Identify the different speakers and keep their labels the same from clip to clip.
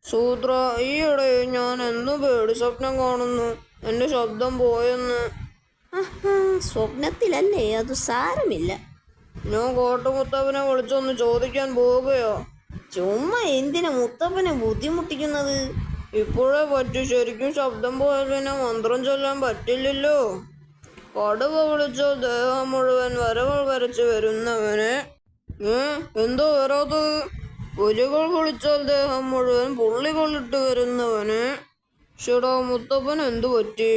Speaker 1: സൂത്ര, ഈയിടെ ഞാൻ എന്നും പേടി സ്വപ്നം കാണുന്നു. എന്റെ ശബ്ദം പോയെന്ന്.
Speaker 2: സ്വപ്നത്തിലല്ലേ, അത് സാരമില്ല.
Speaker 1: ഞാൻ കോട്ടമുത്തപ്പനെ വിളിച്ചൊന്ന് ചോദിക്കാൻ പോവുകയോ?
Speaker 2: ചുമ്മാ എന്തിനാ മുത്തപ്പനെ ബുദ്ധിമുട്ടിക്കുന്നത്?
Speaker 1: ഇപ്പോഴേ പറ്റി. ശരിക്കും ശബ്ദം പോയാൽ പിന്നെ മന്ത്രം ചൊല്ലാൻ പറ്റില്ലല്ലോ. കടുവ വിളിച്ചാൽ ദേഹം മുഴുവൻ വരകൾ വരച്ച് വരുന്നവന്. എന്തോ വരാത്തത്? പുലികൾ വിളിച്ചാൽ ദേഹം മുഴുവൻ പുള്ളികളിട്ട് വരുന്നവന്. ഷെടാ, മുത്തപ്പൻ എന്തു പറ്റി?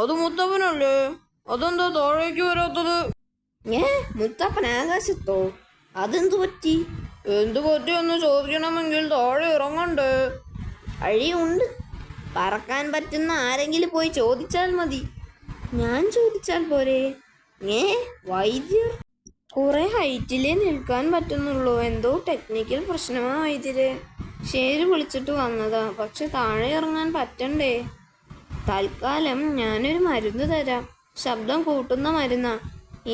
Speaker 1: അത് മുത്തപ്പനല്ലേ? അതെന്താ താഴേക്ക് വരാത്തത്?
Speaker 2: മുത്തപ്പൻ ആകാശത്തോ? അതെന്തു പറ്റി?
Speaker 1: എന്തു പറ്റിയെന്ന് ചോദിക്കണമെങ്കിൽ താഴെ ഇറങ്ങണ്ടേ?
Speaker 2: വഴിയുണ്ട്. പറക്കാൻ പറ്റുന്ന ആരെങ്കിലും പോയി ചോദിച്ചാൽ മതി. ഞാൻ ചോദിച്ചാൽ പോരെ? വൈദ്യർ? കുറെ ഹൈറ്റിലേ നിൽക്കാൻ പറ്റുന്നുള്ളൂ. എന്തോ ടെക്നിക്കൽ പ്രശ്നമാ വൈദ്യരെ. ശരി, വിളിച്ചിട്ട് വന്നതാ. പക്ഷെ താഴെ ഇറങ്ങാൻ പറ്റണ്ടേ? തൽക്കാലം ഞാനൊരു മരുന്ന് തരാം. ശബ്ദം കൂട്ടുന്ന മരുന്നാ.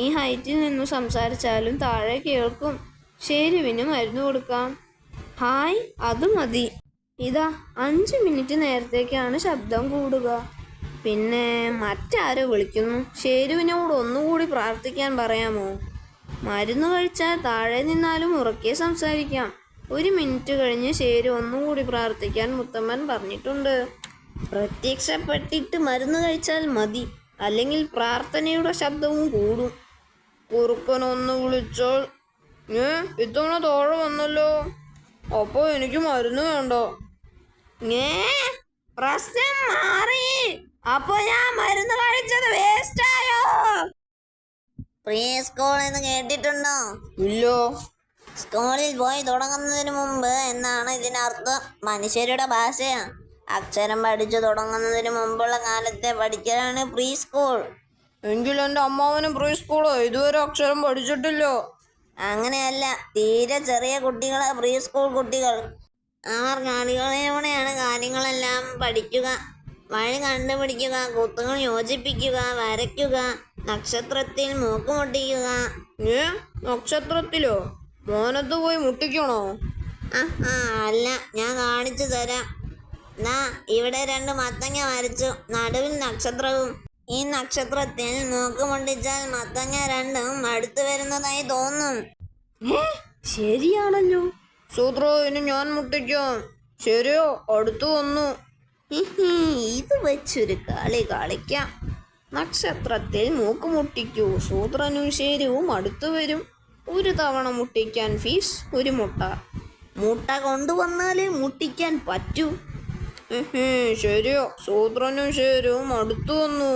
Speaker 2: ഈ ഹൈറ്റിൽ നിന്നു സംസാരിച്ചാലും താഴെ കേൾക്കും. ഷേരുവിന് മരുന്ന് കൊടുക്കാം. ഹായ്, അത് മതി. ഇതാ, 5 മിനിറ്റ് നേരത്തേക്കാണ് ശബ്ദം കൂടുക. പിന്നെ മറ്റാരോ വിളിക്കുന്നു. ഷേരുവിനോട് ഒന്നുകൂടി പ്രാർത്ഥിക്കാൻ പറയാമോ? മരുന്ന് കഴിച്ചാൽ താഴെ നിന്നാലും ഉറക്കെ സംസാരിക്കാം. 1 മിനിറ്റ് കഴിഞ്ഞ് ഷേരു ഒന്നുകൂടി പ്രാർത്ഥിക്കാൻ മുത്തമ്മൻ പറഞ്ഞിട്ടുണ്ട്. പ്രത്യക്ഷപ്പെട്ടിട്ട് മരുന്ന് കഴിച്ചാൽ മതി, അല്ലെങ്കിൽ പ്രാർത്ഥനയുടെ ശബ്ദവും കൂടും.
Speaker 1: കുറുക്കനൊന്ന് വിളിച്ചാൽ ഇത്തവണ താഴെ വന്നല്ലോ. അപ്പൊ എനിക്ക് മരുന്ന് വേണ്ട.
Speaker 2: പ്രശ്നം മാറി. അപ്പൊ ഞാൻ മരുന്ന് കഴിച്ചത് വേസ്റ്റായോ? പ്രീ സ്കൂൾ എന്ന് കേട്ടിട്ടുണ്ടോ?
Speaker 1: ഇല്ല.
Speaker 2: സ്കൂളിൽ പോയി തുടങ്ങുന്നതിന് മുമ്പ് എന്നാണ് ഇതിനർത്ഥം. മനുഷ്യരുടെ ഭാഷയാ. അക്ഷരം പഠിച്ചു തുടങ്ങുന്നതിന് മുമ്പുള്ള കാലത്തെ പഠിക്കലാണ് പ്രീ സ്കൂൾ.
Speaker 1: എങ്കിൽ എൻ്റെ അമ്മാവനും പ്രീ സ്കൂളോ ഇതുവരെ അക്ഷരം പഠിച്ചിട്ടില്ല.
Speaker 2: അങ്ങനെയല്ല, തീരെ ചെറിയ കുട്ടികളാ പ്രീ സ്കൂൾ കുട്ടികൾ. അവർ കളികളിലൂടെയാണ് കാര്യങ്ങളെല്ലാം പഠിക്കുക. വഴി കണ്ടുപിടിക്കുക, കുത്തുകൾ യോജിപ്പിക്കുക, വരയ്ക്കുക, നക്ഷത്രത്തിൽ മൂക്ക് മുട്ടിക്കുക.
Speaker 1: നക്ഷത്രത്തിലോ? മോനത്ത് പോയി മുട്ടിക്കണോ?
Speaker 2: അല്ല, ഞാൻ കാണിച്ചു തരാം. ഇവിടെ 2 മത്തങ്ങ വരച്ചു, നടുവിൽ നക്ഷത്രവും. ഈ നക്ഷത്രത്തിൽ മൂക്ക് മുട്ടിച്ചാൽ മത്തങ്ങ 2ഉം അടുത്ത് വരുന്നതായി തോന്നും. ശരിയാണല്ലോ.
Speaker 1: സൂത്ര, ഇനി ഞാൻ മുട്ടിക്കാം. ശരിയോ? അടുത്തു വന്നു.
Speaker 2: ഇത് വെച്ചൊരു കളി കളിക്കാം. നക്ഷത്രത്തിൽ മൂക്ക് മുട്ടിക്കൂ. സൂത്രനും ശരിവും അടുത്തു വരും. 1 തവണ മുട്ടിക്കാൻ ഫീസ് 1 മുട്ട. മുട്ട കൊണ്ടുവന്നാലേ മുട്ടിക്കാൻ പറ്റൂ.
Speaker 1: ശരിയോ? സൂത്രനും ശരിവും അടുത്തു വന്നു.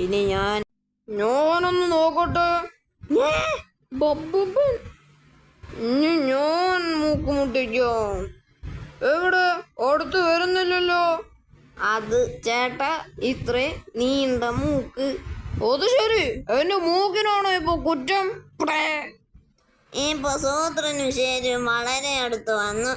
Speaker 1: ഇനി ഞാനൊന്ന് നോക്കട്ടെ. ഇനി ഞാൻ മൂക്ക് മുട്ടിക്കാം. എവിടെ? അടുത്ത് വരുന്നില്ലല്ലോ.
Speaker 2: അത് ചേട്ടാ, ഇത്രേ നീണ്ട മൂക്ക്.
Speaker 1: അത് ശരി, എന്റെ മൂക്കിനാണോ ഇപ്പൊ കുറ്റം?
Speaker 2: ഇപ്പൊ സൂത്രനും ശരിയും വളരെ അടുത്ത് വന്നു.